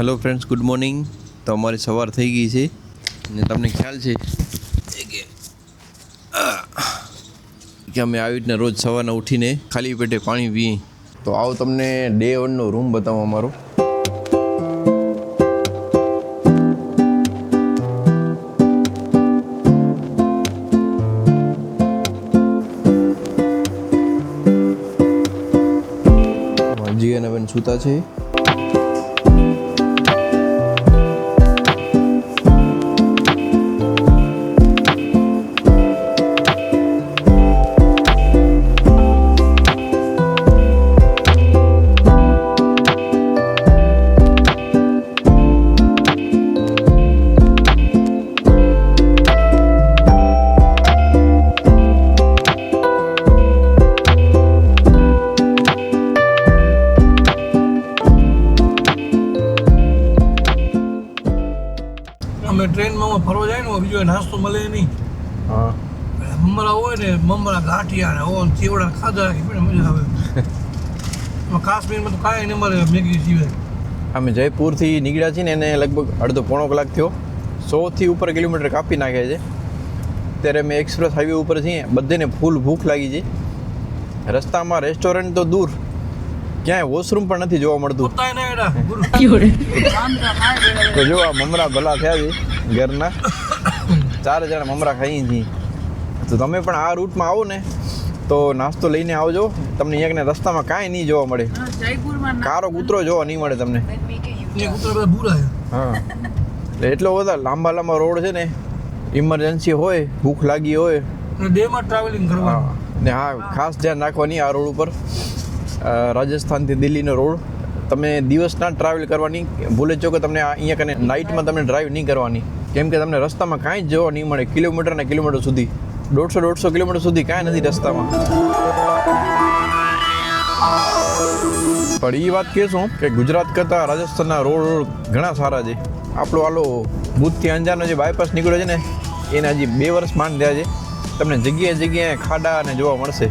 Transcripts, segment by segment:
Hello friends, good morning. તો અમારી સવાર થઈ ગઈ છે ને તમને ખ્યાલ છે કે અમે આવી રીતના રોજ સવારના ઉઠીને ખાલી પેટે પાણી પીએ. તો આવો તમને ડે 1નો રૂમ બતાવો અમારો. જી અને બેન સૂતા છે. અમે ટ્રેનમાં ફરવા જાય ને બીજો નાસ્તો મળે નહીં. હા, મમરા હોય ને મમરા ગાંઠિયા ને ઓન ચેવડા ખાધા રાખી પણ મજા આવે. કાશ્મીરમાં તો કાંઈ નહીં મળે મેગી સિવાય. અમે જયપુરથી નીકળ્યા છીએ ને એને લગભગ અડધો પોણો કલાક થયો. 100થી ઉપર કિલોમીટર કાપી નાખ્યા છે. ત્યારે અમે એક્સપ્રેસ હાઈવે ઉપર છીએ. બધાને ફૂલ ભૂખ લાગી છે. રસ્તામાં રેસ્ટોરન્ટ તો દૂર, ક્યાંય વોશરૂમ પણ નથી જોવા મળતું. તો જો આ મમરા ભલા થયા છે ઘરના. 4 જણા મમરા ખાઈએ છીએ. તો તમે પણ આ રૂટમાં આવો ને તો નાસ્તો લઈને આવજો. તમને અહીંયા રસ્તામાં કાંઈ નહીં જોવા મળે. કારો કૂતરો જોવા નહીં મળે તમને. હા, એટલો બધા લાંબા લાંબા રોડ છે ને. ઇમરજન્સી હોય, ભૂખ લાગી હોય ડેમાં ટ્રાવેલિંગ કરવાનું ને હા, ખાસ ધ્યાન રાખવાની આ રોડ ઉપર. રાજસ્થાનથી દિલ્હીનો રોડ. તમે દિવસના ટ્રાવેલ કરવાની ભૂલે છો કે તમને અહીંયા કને નાઇટમાં તમને ડ્રાઈવ નહીં કરવાની. કેમ કે તમને રસ્તામાં કાંઈ જ જોવા નહીં મળે. કિલોમીટર ને કિલોમીટર સુધી 150 કિલોમીટર સુધી કાંઈ નથી રસ્તામાં. પણ એ વાત કહેશું કે ગુજરાત કરતાં રાજસ્થાનના રોડ ઘણા સારા છે. આપણો આલો ભૂતથી અંજારનો જે બાયપાસ નીકળ્યો છે ને એને હજી 2 વર્ષ માંડ થયા છે. તમને જગ્યાએ જગ્યાએ ખાડા ને જોવા મળશે.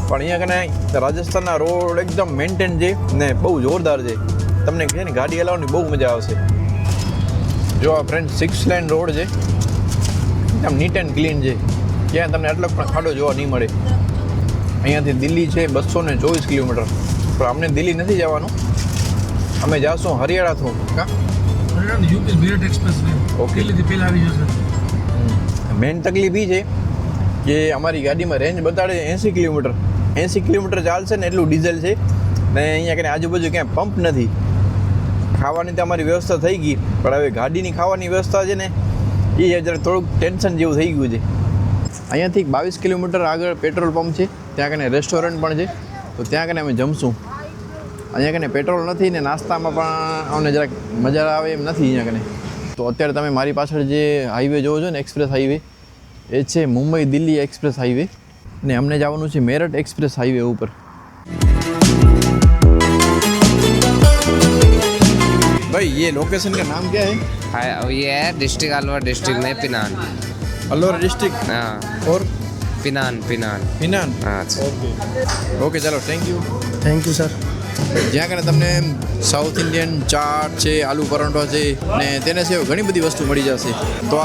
પણ અહીંયા કને રાજસ્થાનના રોડ એકદમ મેન્ટેન છે ને બહુ જોરદાર છે. તમને છે ને ગાડી હલાવવાની બહુ મજા આવશે. જો આ ફ્રેન્ડ 6 લેન રોડ છે, એકદમ નીટ એન્ડ ક્લીન છે. ક્યાં તમને આટલો પણ ખાડો જોવા નહીં મળે. અહીંયાથી દિલ્હી છે 224 કિલોમીટર. પણ અમને દિલ્હી નથી જવાનું, અમે જાશું Haryana through. UP Meerut express okay, પહેલા આવી જશે. મેઇન તકલીફ એ છે કે અમારી ગાડીમાં રેન્જ બતાડે 80 કિલોમીટર. 80 કિલોમીટર ચાલશે ને એટલું ડીઝલ છે ને અહીંયા કંઈ આજુબાજુ ક્યાંય પંપ નથી. ખાવાની તો અમારી વ્યવસ્થા થઈ ગઈ, પણ હવે ગાડીની ખાવાની વ્યવસ્થા છે ને એ જરા થોડુંક ટેન્શન જેવું થઈ ગયું છે. અહીંયાથી 22 કિલોમીટર આગળ પેટ્રોલ પંપ છે, ત્યાં કને રેસ્ટોરન્ટ પણ છે. તો ત્યાં કને અમે જમશું. અહીંયા કને પેટ્રોલ નથી ને નાસ્તામાં પણ અમને જરાક મજા આવે એમ નથી અહીંયા કને. તો અત્યારે તમે મારી પાછળ જે હાઈવે જોવો છો ને, એક્સપ્રેસ હાઈવે, એ છે મુંબઈ દિલ્હી एक्सप्रेस हाईवे ने हमने जवानुं छे मेरठ एक्सप्रेस हाईवे ऊपर. भाई ये लोकेशन का नाम क्या है? ये है डिस्ट्रिक्ट अलवर डिस्ट्रिक्ट में पिनान. अलवर डिस्ट्रिक्ट. हाँ. और पिनान. पिनान. हाँ. ओके चलो, थैंक यू સર. જ્યાં કને તમને સાઉથ ઇન્ડિયન ચાટ છે, આલુ પરોઠો છે ને તેને સિવાય ઘણી બધી વસ્તુ મળી જશે. તો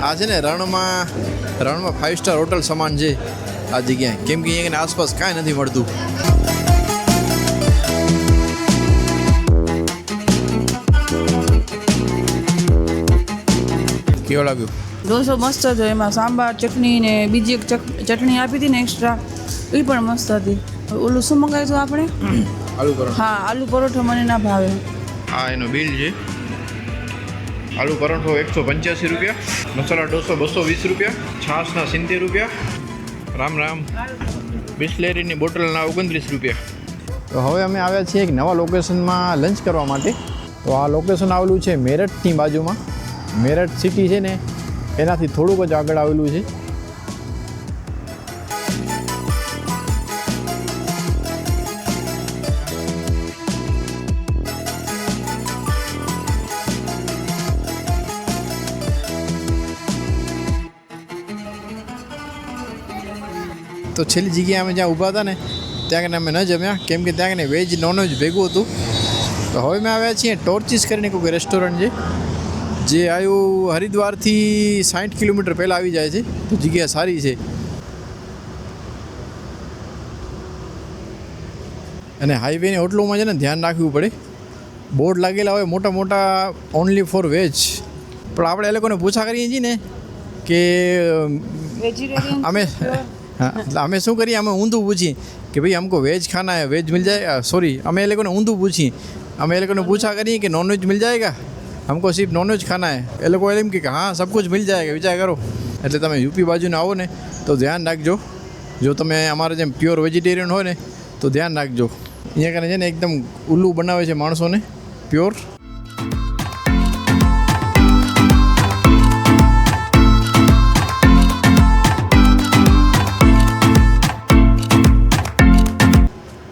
આ છે ને રણમાં 5 સ્ટાર હોટલ સમાન છે આ જગ્યાએ. કેમ કે અહીંયા આસપાસ કાંઈ નથી મળતું. કેવો લાગ્યું? ઢોસો મસ્ત હતો. એમાં સાંભાર, ચટણી ને બીજી એક ચટણી આપી હતી ને એક્સ્ટ્રા, એ પણ મસ્ત હતી. ઓલું શું મંગાવ્યું હતું આપણે? આલુ પરોઠો. હા, આલુ પરોઠો મને ના ભાવે. આ એનું બિલ છે. આલુ પરોઠો 185 રૂપિયા, મસાલા ઢોસો 220 રૂપિયા, છાશના 70 રૂપિયા, રામ બિસ્લેરીની બોટલના 29 રૂપિયા. તો હવે અમે આવ્યા છીએ એક નવા લોકેશનમાં લંચ કરવા માટે. તો આ લોકેશન આવેલું છે મેરઠની બાજુમાં. મેરઠ સિટી છે ને એનાથી થોડુંક જ આગળ આવેલું છે. તો છેલ્લી જગ્યાએ અમે જ્યાં ઊભા હતા ને ત્યાં કને અમે ન જમ્યા, કેમ કે ત્યાં કને વેજ નોનવેજ ભેગું હતું. તો હવે મેં આવ્યા છીએ ટોર્ચિસ કરીને કોઈ રેસ્ટોરન્ટ છે જે આવ્યું હરિદ્વારથી 60 કિલોમીટર પહેલાં આવી જાય છે. તો જગ્યા સારી છે. અને હાઈવેની હોટલોમાં છે ને ધ્યાન રાખવું પડે. બોર્ડ લાગેલા હોય મોટા મોટા ઓનલી ફોર વેજ, પણ આપણે એ લોકોને પૂછા કરીએ છીએ ને કે વેજીટેરિયન અમે हाँ मतलब हमें शू करिए हमें ऊंधू पूछी कि भाई हमको वेज खाना है, वेज मिल जाएगा. सॉरी हमें ये लोगों ने ऊंधू पूछी, हमें ये लोगों ने पूछा करिए कि नॉन वेज मिल जाएगा, हमको सिर्फ नॉन वेज खाना है. ये लोग एम कि हाँ सब कुछ मिल जाएगा विचार करो. એટલે તમે યુપી બાજુને આવો ને તો ધ્યાન રાખજો. જો તમે અમારે જેમ પ્યોર વેજીટેરિયન હોય ને તો ધ્યાન રાખજો. અહીંયા કને છે ને એકદમ ઉલ્લુ બનાવે છે માણસોને પ્યોર.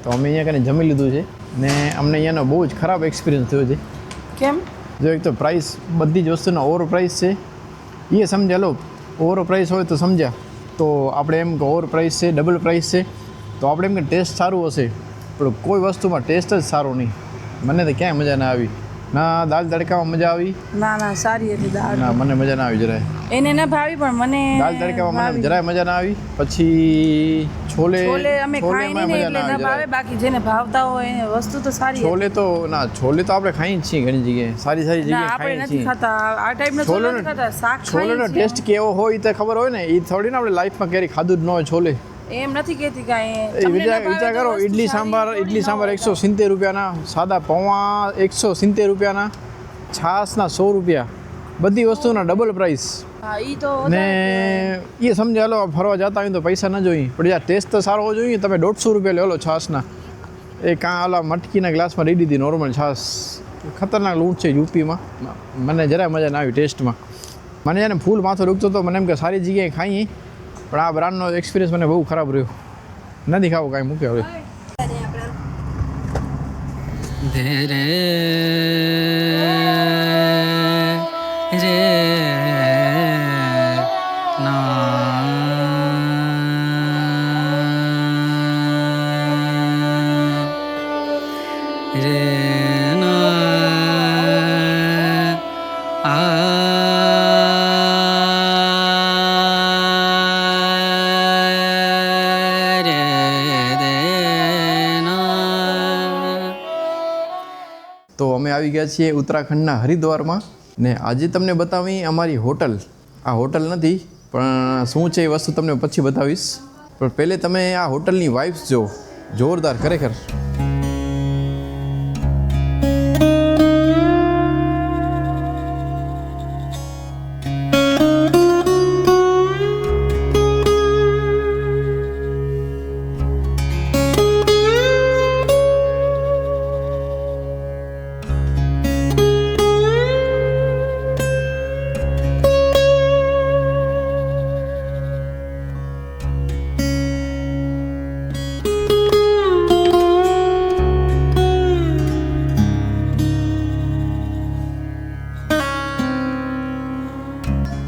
તો અમે અહીંયા કને જમી લીધું છે ને અમને અહીંયાનો બહુ જ ખરાબ એક્સપિરિયન્સ થયો છે. કેમ? જો એક તો પ્રાઇસ બધી જ વસ્તુનો ઓવર પ્રાઇસ છે. એ સમજ્યા લો, ઓવર પ્રાઇસ હોય તો સમજ્યા. તો આપણે એમ કે ઓવર પ્રાઇસ છે, ડબલ પ્રાઇસ છે, તો આપણે એમ કે ટેસ્ટ સારું હશે, પણ કોઈ વસ્તુમાં ટેસ્ટ જ સારો નહીં. મને તો ક્યાંય મજા ના આવી. ના દાલ તડકામાં મજા આવી, ના સારી હતી દાળ. ના મને મજા ના આવી જરાય. એને ના ભાવી પણ મને દાલ તડકામાં મને જરાય મજા ના આવી. પછી છોલે અમે ખાઈ નહીં ને એટલે ના ભાવે. બાકી જેને ભાવતા હોય એને વસ્તુ તો સારી. છોલે તો ના, છોલે તો આપણે ખાઈ જ છીએ ઘણી જગ્યાએ, સારી સારી જગ્યાએ આપણે ખાઈ નથી છીએ. ખાતા આ ટાઈપનો છોલે નથી ખાતા. શાક છોલેનો ટેસ્ટ કેવો હોય એ તો ખબર હોય ને. એ થોડી ને આપણે લાઈફમાં ક્યારેય ખાધું જ ન હોય છોલે. એમ નથી કહેતી કાંઈ. એ વિચાર કરો, ઇડલી સાંભાર 170 રૂપિયાના, સાદા પૌવા 170 રૂપિયાના, છાશના 100 રૂપિયા, બધી વસ્તુના ડબલ પ્રાઇસ. હા ઈ તો ને એ સમજ્યા લો ફરવા જતા હોય તો પૈસા ન જોઈએ, પણ યાર ટેસ્ટ તો સારો હોવો જોઈએ. તમે 150 રૂપિયા લો છાશના. એ કાં ઓલા મટકીના ગ્લાસમાં રહી દીધી નોર્મલ છાશ. ખતરનાક લૂંટ છે યુપીમાં. મને જરાય મજા ના આવી ટેસ્ટમાં. મને છે ને ફૂલ માથું દુખતો હતો. મને એમ કે સારી જગ્યાએ ખાઈએ, પણ આ બ્રાન્ડનો એક્સપિરિયન્સ મને બહુ ખરાબ રહ્યો. નથી ખાવું કાંઈ મૂકે હવે. તો અમે આવી ગયા છીએ ઉત્તરાખંડના હરિદ્વારમાં ને આજે તમને બતાવી અમારી હોટલ. આ હોટલ નથી પણ શું છે એ વસ્તુ તમને પછી બતાવીશ. પણ પહેલે તમે આ હોટલની વાઇબ્સ જો, જોરદાર ખરેખર.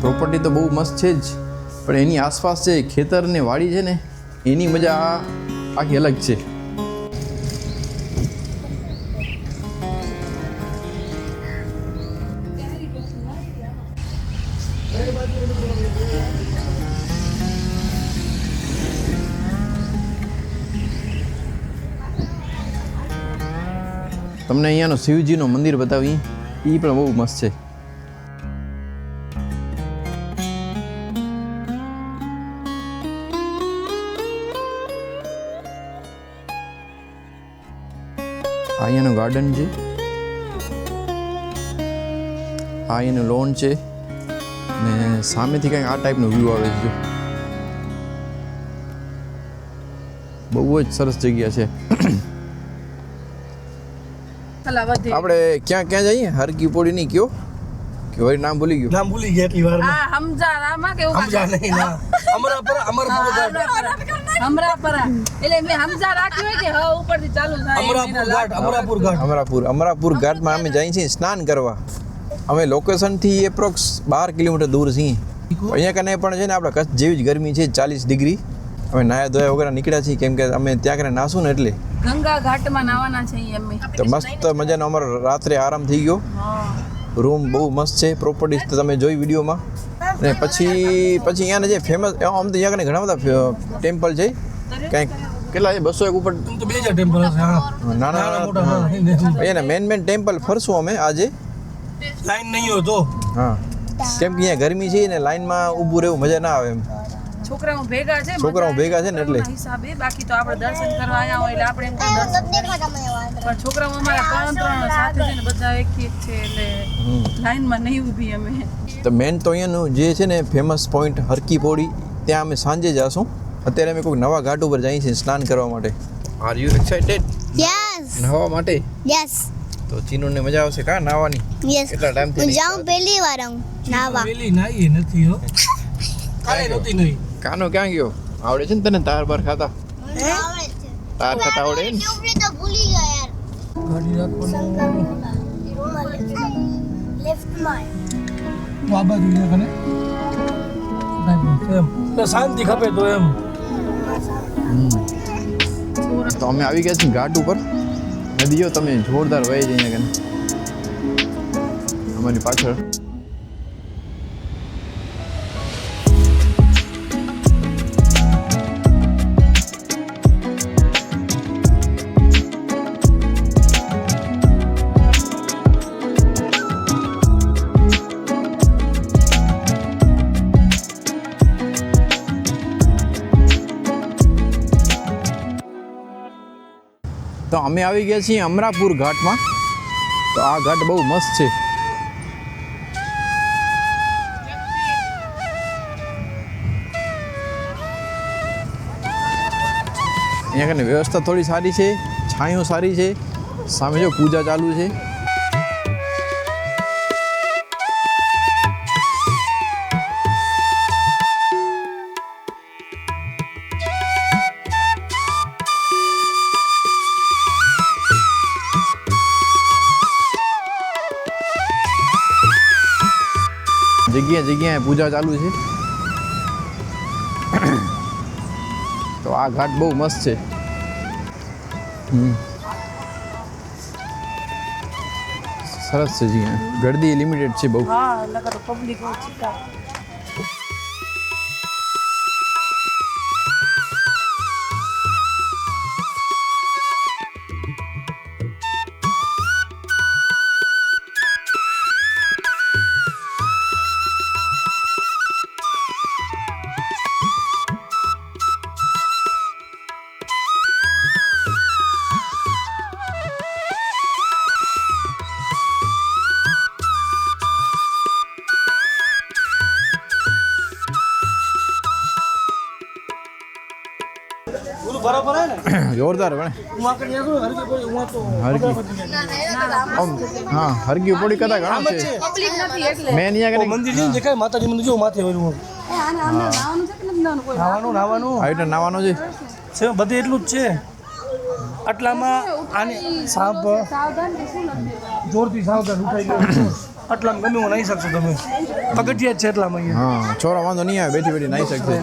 પ્રોપર્ટી તો બહુ મસ્ત છે જ, પણ એની આસપાસ જે ખેતર ને વાડી છે ને એની મજા આખી અલગ છે. તમને અહીંયાનો શિવજીનો મંદિર બતાવી, એ પણ બહુ મસ્ત છે. અહીંયાનું ગાર્ડન છે, આ અહીંયાનું લોન છે ને સામેથી કંઈક આ ટાઈપનો વ્યૂ આવે છે. બહુ જ સરસ જગ્યા છે. આપણે ક્યાં ક્યાં જઈએ? હરકી પોડી નહીં કયો કે વળી નામ ભૂલી ગયું. નામ ભૂલી ગયા એટલી વાર હા હમજા રામા કે સમજા નહીં ના અમરાપરા એટલે મેં હમજા રાખ્યું હોય કે હ ઉપરથી ચાલુ થાય. અમરાપુર ઘાટમાં અમે જઈએ છીએ સ્નાન કરવા. અમે લોકેશનથી એપ્રોક્સ 12 કિલોમીટર દૂર છીએ. અહીંયા કને પણ છે ને આપણે કચ્છ જેવી જ ગરમી છે, 40 ડિગ્રી. અમે નાયા ધોયા વગર નીકળ્યા છીએ કેમ કે અમે ત્યાં કરીને નાશું ને એટલે ગંગા ઘાટમાં નાવાના છે અમે. તો મસ્ત મજાનો અમારો રાત્રે આરામ થઈ ગયો. રૂમ બહુ મસ્ત છે, પ્રોપર્ટીઝ તો તમે જોઈ વિડીયોમાં. અને પછી અહીંયાના જે ફેમસ આમ તો અહીંયા ઘણા બધા ટેમ્પલ છે કંઈક કેટલા છે 200 એક ઉપર તો 2000 ટેમ્પલ હશે. હા નાના એના મેન ટેમ્પલ ફરશું અમે આજે. લાઈન નહીં હોય તો હા કેમ કે અહીંયા ગરમી છે ને લાઈનમાં ઊભું રહેવું મજા ના આવે એમ. છોકરાઓ ભેગા છે ને એટલે હિસાબે બાકી તો આપણે દર્શન કરવા આવ્યા હોય એટલે આપણે એમ કે દર્શન પણ છોકરાઓ અમારા 3 સાથે છે ને બધા એક છે એટલે લાઈનમાં નહીં ઊભી અમે. તો મેન તો અહીંયાનું જે છે ને ફેમસ પોઈન્ટ હરકી પોડી ત્યાં અમે સાંજે જઈશું. અત્યારે અમે કોઈ નવા ઘાટ ઉપર જઈએ છીએ સ્નાન કરવા માટે. Are you excited? યસ નહાવા માટે? યસ તો ચીનુને મજા આવશે કા નાવાની? યસ કેટલા ટાઈમથી હું જાઉં પહેલી વાર હું નાવા. પેલી નાઈ નથી હો. કાલે નહોતી નહીં. કાનો ક્યાં ગયો? આવડે છે ને તને તાર બાર ખાતા? તાર ખાતા આવડે ને? તો ભૂલી ગયા યાર. ગાડી રાખવાનું લેફ્ટ માં આ બાજુ છે કને એમ તો શાંતિ ખપે તો એમ. તો અમે આવી ગયા છીએ ઘાટ ઉપર. નદીઓ તમે જોરદાર વહી જઈ અહીંયા કને અમારી પાછળ. તો અમે આવી ગયા છીએ અમરાપુર ઘાટમાં. તો આ ઘાટ બહુ મસ્ત છે. અહીંયા કને વ્યવસ્થા થોડી સારી છે, છાંયો સારી છે. સામે જો પૂજા ચાલુ છે. જગ્યાએ પૂજા ચાલુ છે. તો આ ઘાટ બહુ મસ્ત છે. સરસ છે જગ્યા. ગરદી લિમિટેડ છે બહુ. હા લગા તો પબ્લિક હોય ચિકા. બરાબર હે ને જોરદાર બને. હું આ કને હરકી પડી હું તો હા હરકી પોડી કદા ઘણા છે. પબ્લિક નથી એટલે મેં અહીંયા કને મંદિર છે દેખાય માતાજી મંદિર જો માથે હોય આને નાવાનું છે કે નથી નાવાનું કોઈ નાવાનું આઈટમ નાવાનો છે. છે બધે એટલું જ છે. આટલામાં આને સાપ સાવધાન શું નથી જોરથી સાવધાન ઉઠાઈ ગયો. આટલામાં ગમે હું નહીં શકશો તમે પગથિયા જ છે એટલામાં અહીંયા. હા છોરા વાંધો નહીં આવે, બેઠી નાહી શકશે.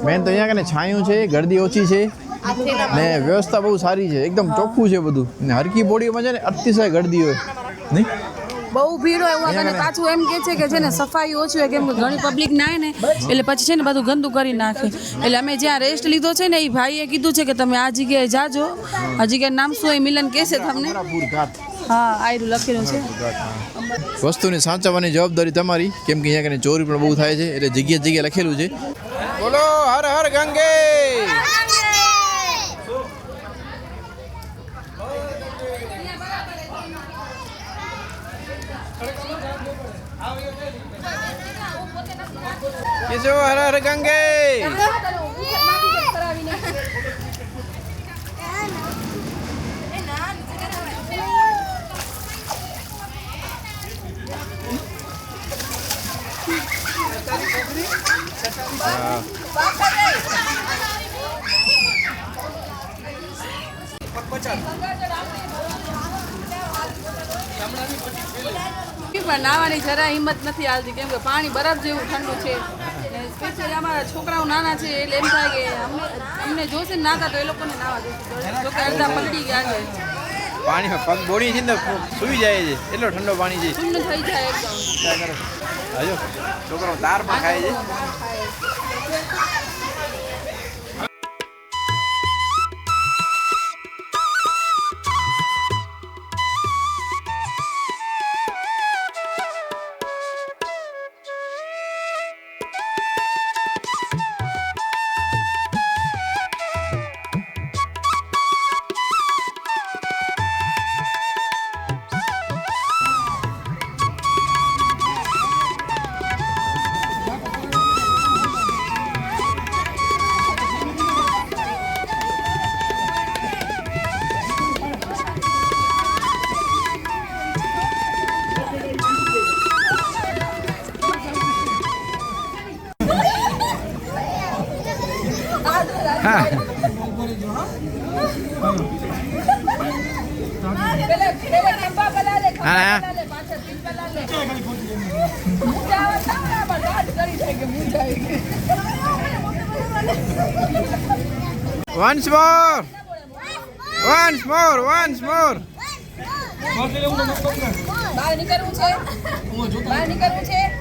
મેન તો અહીંયા કને છાંયું છે, ગરદી ઓછી છે ને વ્યવસ્થા બહુ સારી છે. એકદમ ચોખ્ખું છે બધું. ને હરકી પોડીમાં છે ને અતિશય ગરદી હોય નહીં. બહુ ભીડ હોય એવું અને પાછું એમ કે છે કે છે ને સફાઈ ઓછી હોય કેમ કે ઘણી પબ્લિક નાય ને એટલે પછી છે ને બધું ગંદુ કરી નાખે. એટલે અમે જ્યાં રેસ્ટ લીધો છે ને એ ભાઈએ કીધું છે કે તમે આ જગ્યાએ જાજો. આ જગ્યાએ નામ શું હોય મિલન કહેશે તમને. હા આયરું લખેલું છે. વસ્તુને સાચવવાની જવાબદારી તમારી કેમ કે અહીંયા કને ચોરી પણ બહુ થાય છે એટલે જગ્યાએ લખેલું છે. બોલો હર હર ગંગે. કેશો હર હર ગંગે. પણ નાવાની જરા હિંમત નથી હાલતી કેમ કે પાણી બરફ જેવું ઠંડુ છે. સ્પેશિયલી અમારા છોકરાઓ નાના છે એટલે એમ થાય કે અમને જોશે ને નાતા તો એ લોકોને નાવા જોશે તો કે અડધા પલટી ગયા છે પાણીમાં પગ બોડી છે ને સુઈ જાય છે એટલો ઠંડો પાણી છે શૂન્ય થઈ જાય એકદમ क्या करो आजो छोकरो तार पर खाए छे Once more. બહાર નીકળવું છે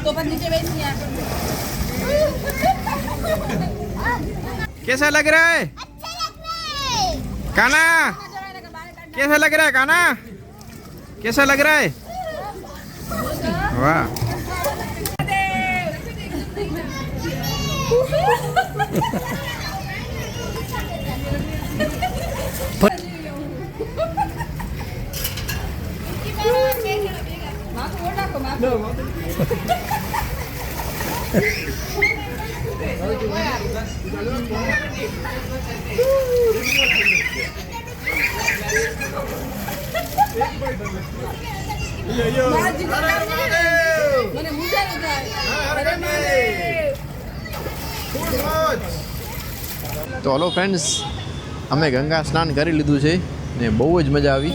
તો પછી નીચે બેસી कैसा लग रहा है काना कैसा लग रहा है काना कैसा लग रहा है वाह મને મજા તો હલો ફ્રેન્ડ્સ અમે ગંગા સ્નાન કરી લીધું છે ને બહુ જ મજા આવી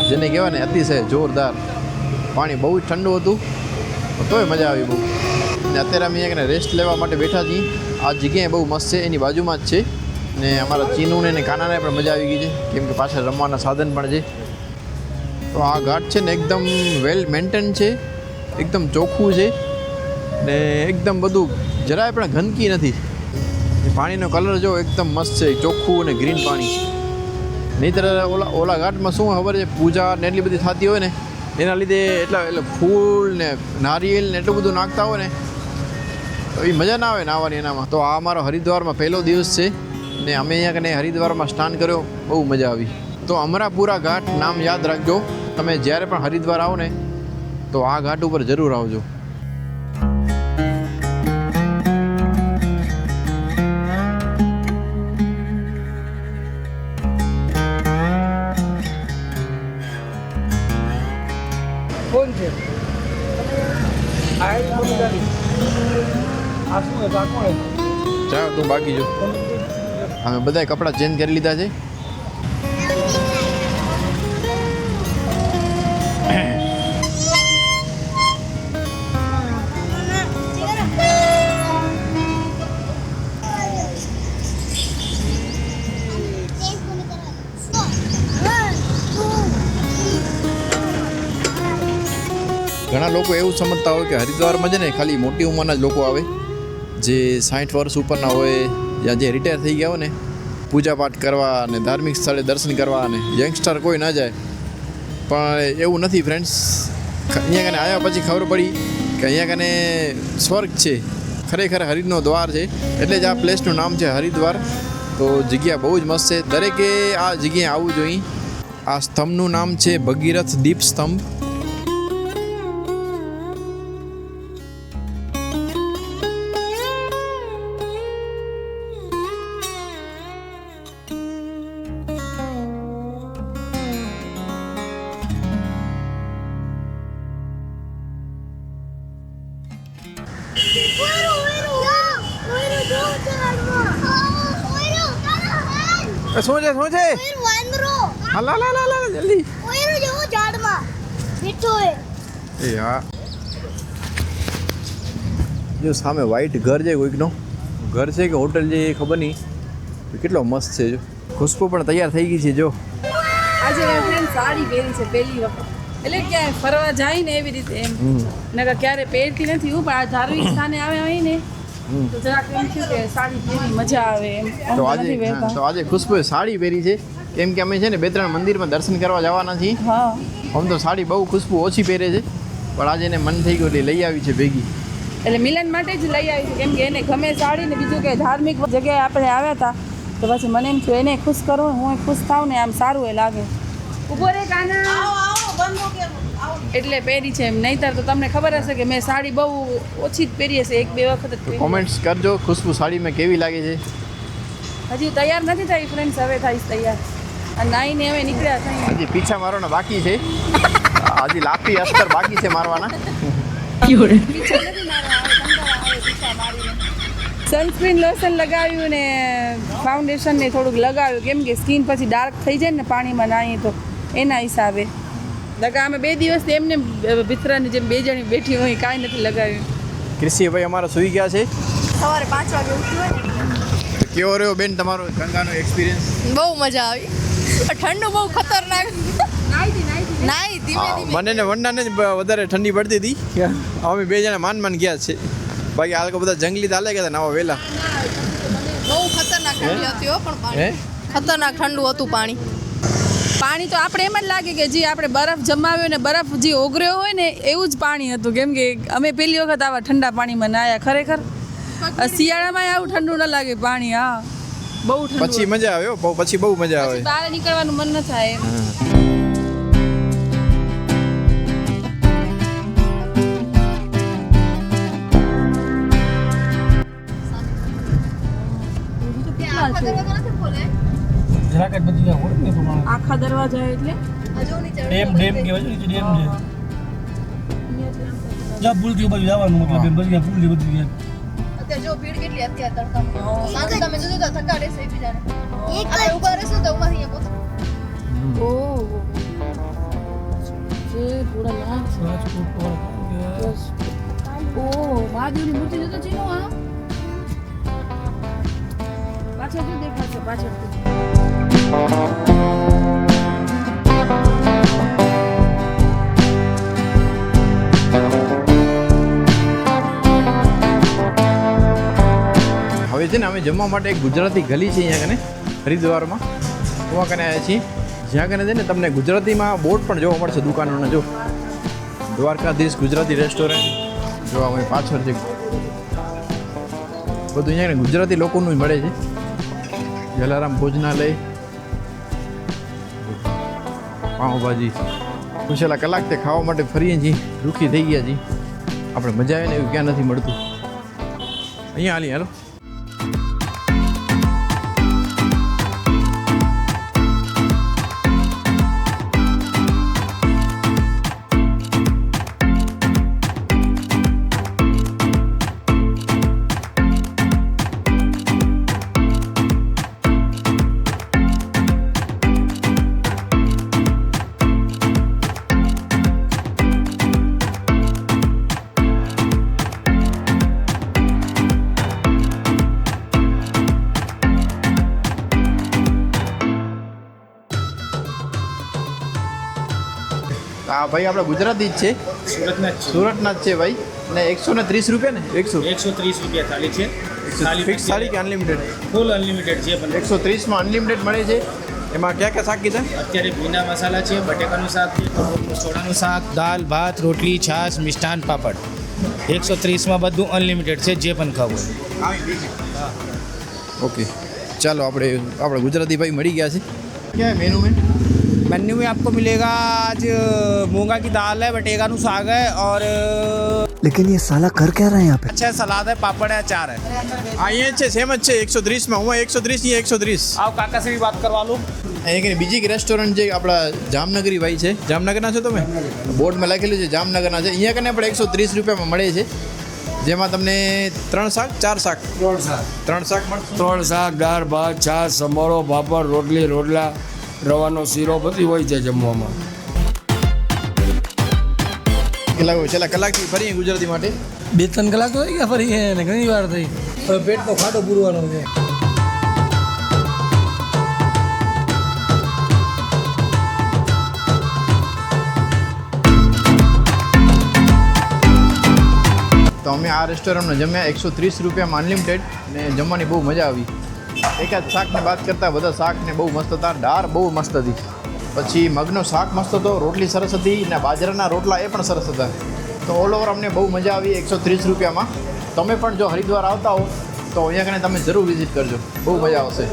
જેને કહેવાય ને અતિશય જોરદાર પાણી બહુ જ ઠંડુ હતું તોય મજા આવી બહુ ને અત્યારે અમે અહીંયા રેસ્ટ લેવા માટે બેઠા છીએ આ જગ્યાએ બહુ મસ્ત છે એની બાજુમાં જ છે ને અમારા ચીનુને ને કાનાને પણ મજા આવી ગઈ છે કેમ કે પાછળ રમવાના સાધન પણ છે તો આ ઘાટ છે ને એકદમ વેલ મેન્ટેન છે એકદમ ચોખ્ખું છે ને એકદમ બધું જરાય પણ ગંદકી નથી પાણીનો કલર જો એકદમ મસ્ત છે ચોખ્ખું અને ગ્રીન પાણી નહીંતર ઓલા ઘાટમાં શું ખબર છે પૂજા ને એટલી બધી થતી હોય ને એના લીધે એટલે ફૂલ ને નારિયેલ ને એટલું બધું નાખતા હોય ને તો એ મજા ના આવે નાહવાની એનામાં તો આ અમારો હરિદ્વારમાં પહેલો દિવસ છે ને અમે અહીંયા કને હરિદ્વારમાં સ્નાન કર્યો બહુ મજા આવી તો અમરાપુરા ઘાટ નામ યાદ રાખજો તમે જ્યારે પણ હરિદ્વાર આવો ને તો આ ઘાટ ઉપર જરૂર આવજો કોણ છે આ શું હે કોણ ચાલો તું બાકી જો અમે બધાએ કપડાં ચેન્જ કરી લીધા છે ઘણા લોકો એવું સમજતા હોય કે હરિદ્વારમાં છે ને ખાલી મોટી ઉંમરના જ લોકો આવે જે 60 વર્ષ ઉપરના હોય યા જે રિટાયર થઈ ગયા હોય ને પૂજાપાઠ કરવા અને ધાર્મિક સ્થળે દર્શન કરવા અને યંગસ્ટર કોઈ ના જાય પણ એવું નથી ફ્રેન્ડ્સ અહીંયા કને આવ્યા પછી ખબર પડી કે અહીંયા કને સ્વર્ગ છે ખરેખર હરિનો દ્વાર છે એટલે જ આ પ્લેસનું નામ છે હરિદ્વાર તો જગ્યા બહુ જ મસ્ત છે દરેકે આ જગ્યાએ આવવું જોઈએ આ સ્તંભનું નામ છે ભગીરથ દીપ સ્તંભ શું છે હલા લા લા લા જલ્દી એ હા જો સામે વ્હાઈટ ઘર છે કોઈકનો, ઘર છે કે હોટલ છે એ ખબર નહીં, કેટલો મસ્ત છે. જો ખુશ્બુ પણ તૈયાર થઈ ગઈ છે. જો આજે મેં ફ્રેન્ડ સાડી પહેરી છે પહેલી વખત, એટલે ક્યાંય ફરવા જાય ને એવી રીતે એમ, નકર ક્યારે પહેરતી નથી હું, પણ આ ધાર્મિક સ્થાને આવે હોય ને તો જરાક એમ છે કે સાડી પહેરી મજા આવે એમ. તો આજે ખુશ્બુએ સાડી પહેરી છે, કેમ કે અમે છે ને 2-3 મંદિરમાં દર્શન કરવા જવાના છીએ. હા આમ તો સાડી બહુ ખુશ્બુ ઓછી પહેરે છે, પણ આજે એને મન થઈ ગયું એટલે લઈ આવી છે ભેગી. એટલે મિલન માટે જ લઈ આવી છે, કેમ કે એને ગમે સાડી ને બીજું કે ધાર્મિક જગ્યાએ આપણે આવ્યા હતા તો પછી મને એમ થયું એને ખુશ કરું, હું ખુશ થાવ ને આમ સારું એ લાગે. ઉભો રે કાના, એટલે પહેરી છે એમ. નહીંતર તો તમને ખબર હશે કે મેં સાડી બહુ ઓછી જ પહેરી હશે, 1-2 વખત જ પહેરી. કોમેન્ટ્સ કરજો ખુશ્બુ સાડીમાં કેવી લાગે છે. હજી તૈયાર નથી થઈ ફ્રેન્ડ્સ, હવે થઈશ તૈયાર. અને નાઈને હવે નીકળ્યા થઈ. હજી પીછા મારવાના બાકી છે, હજી લાપી અસ્તર બાકી છે મારવાના. સનસ્ક્રીન લોશન લગાવ્યું ને ફાઉન્ડેશન ને થોડુંક લગાવ્યું, કેમ કે સ્કિન પછી ડાર્ક થઈ જાય ને પાણીમાં નાહીએ તો એના હિસાબે. લગા અમે 2 દિવસથી એમને ભીતરાની જેમ 2 જણી બેઠી હોય, કાંઈ નથી લગાવ્યું. ક્રિશીભાઈ અમારા સૂઈ ગયા છે. સવારે 5 વાગે ઉઠ્યું હોય ને. કેવો રહ્યો બેન તમારો ગંગાનો એક્સપિરિયન્સ? બહુ મજા આવી. ઠંડુ બહુ ખતરનાક. નાઈ ધીમે ધીમે. મને ને વંડાને જ વધારે ઠંડી પડતી હતી. અમે 2 જણા માન ગયા છે, બાકી આ લોકો બધા જંગલી ચાલે ગયા નાવા વહેલા. બહુ ખતરનાક ઠંડી હતી હો, પણ પાણી ખતરનાક ઠંડુ હતું પાણી. પાણી તો આપણે એમ જ લાગે કે જે આપણે બરફ જમાવ્યો ને બરફ જે ઓગળ્યો હોય ને એવું જ પાણી હતું, કેમ કે અમે પહેલી વખત આવા ઠંડા પાણીમાં નાયા. ખરેખર શિયાળામાં આવું ઠંડુ ન લાગે પાણી. હા બહુ ઠંડુ. પછી મજા આવે હો, પછી બહુ મજા આવે. બહાર નીકળવાનું મન ન થાય એમ. જરાક જ બધી હોય ને પ્રમાણે આખા દરવાજા એટલે ડેમ કહેવાય છે, નીચે ડેમ છે. જ્યાં પુલ થી બાજુ જવાનું, મતલબ એમ બધી પુલ થી બધી ગયા. અત્યારે જો ભીડ કેટલી અત્યારે તડકામાં. સાંજે તમે જોજો તો થકાડે છે એકબીજાને. આપણે ઊભા રહેશું તો ઊભા થઈએ પોતે. ઓહ જે થોડા લાંચ. રાજકોટ પર ઓહ મહાદેવની મૂર્તિ જોતો છે નો. આ પાછળ શું દેખાશે પાછળથી? હવે છે ને અમે જમવા માટે એક ગુજરાતી ગલી છે અહીંયા કને હરિદ્વારમાં, ત્યાં કને આવ્યા છીએ, જ્યાં કને છે ને તમને ગુજરાતીમાં બોર્ડ પણ જોવા મળશે દુકાનોના. જો દ્વારકાધીશ ગુજરાતી રેસ્ટોરન્ટ, જો અમે પાછળ છે બધું અહીંયા કને ગુજરાતી લોકોનું જ મળે છે. જલારામ ભોજનાલય, પાઉંભાજી, પૂછેલા કલાક તે ખાવા માટે ફરીએ છીએ, દુઃખી થઈ ગયા છીએ. આપણે મજા આવે ને એવું ક્યાં નથી મળતું. અહીંયા હાલી હાલો. હા ભાઈ આપણે ગુજરાતી જ છે, સુરતના જ છે ભાઈ. ને 130 રૂપિયા ને 130 રૂપિયા થાળી છે. ફિક્સ થાળી કે અનલિમિટેડ? ફૂલ અનલિમિટેડ છે. પણ 130માં અનલિમિટેડ મળે છે. એમાં ક્યાં ક્યાં શાક કીધા? અત્યારે ભીના મસાલા છે, બટેકાનું શાક છે, સોડાનું શાક, દાલ ભાત, રોટલી, છાશ, મિષ્ટાન, પાપડ. 130માં બધું અનલિમિટેડ છે, જે પણ ખાવું. ઓકે ચાલો આપણે ગુજરાતી ભાઈ મળી ગયા છે. ક્યાં મેનુ મેં? मेन्यू में आपको मिलेगा आज मूंगा की दाल है, बटेगा નું साग है और लेकिन ये साला कर क्या रहा है यहाँ पे? अच्छा सलाद है, पापड़ है, अचार है. અહીંયા છે સેમ જ છે 130માં. હું 130 ની 130. आओ काका से भी बात करवा लो. અહીંયા કે બીજી એક રેસ્ટોરન્ટ છે આપણા જામનગરી ભાઈ છે. જામનગરના છો તમે? બોર્ડમાં લખેલું છે જામનગરના છે. અહીંયા કને આપણે 130 રૂપિયામાં મળે છે, જેમાં તમને 3 શાક 4 શાક 3 શાક મળશે. 3 શાક, દાળ ભાત, છાશ, સમોરો, પાપડ, રોટલી, રોટલા, રવાનો શીરો બધી હોય છે જમવામાં. છેલ્લા કલાકથી ફરી ગુજરાતી માટે 2-3 કલાક તો થઈ ગયા ફરી ને ઘણી વાર થઈ હવે પેટનો ખાટો પૂરવાનો છે તો અમે આ રેસ્ટોરન્ટમાં જમ્યા 130 રૂપિયામાં અનલિમિટેડ ને જમવાની બહુ મજા આવી એકાદ શાકને બાદ કરતાં બધા શાકને બહુ મસ્ત હતા દાળ બહુ મસ્ત હતી પછી મગનો શાક મસ્ત હતો રોટલી સરસ હતી ને બાજરાના રોટલા એ પણ સરસ હતા તો ઓલ ઓવર અમને બહુ મજા આવી 130 રૂપિયામાં તમે પણ જો હરિદ્વાર આવતા હો તો અહીંયા કને તમે જરૂર વિઝિટ કરજો બહુ મજા આવશે